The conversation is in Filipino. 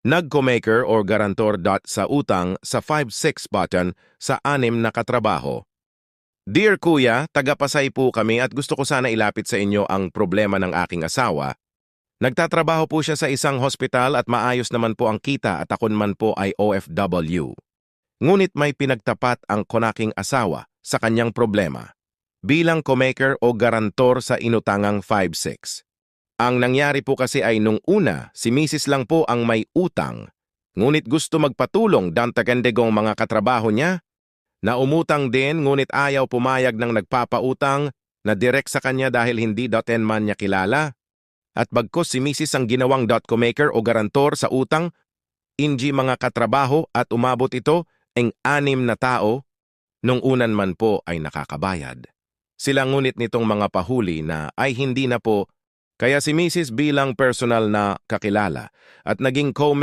nag-co-maker or garantor sa utang sa 5-6 button sa 6 na katrabaho. Dear Kuya, taga-Pasay po kami at gusto ko sana ilapit sa inyo ang problema ng aking asawa. Nagtatrabaho po siya sa isang hospital at maayos naman po ang kita at ako naman po ay OFW. Ngunit may pinagtapat ang konaking asawa sa kanyang problema bilang co-maker o garantor sa inutangang 5-6. Ang nangyari po kasi ay nung una, si Mrs. lang po ang may utang. Ngunit gusto magpatulong dantagandigong mga katrabaho niya na umutang din ngunit ayaw pumayag ng nagpapautang na direct sa kanya dahil hindi man niya kilala. At bagkos si Mrs. ang ginawang co-maker o garantor sa utang, hindi mga katrabaho at umabot ito ang 6 na tao, nung unan man po ay nakakabayad. Sila ngunit nitong mga pahuli na ay hindi na po, kaya si Mrs. bilang personal na kakilala at naging co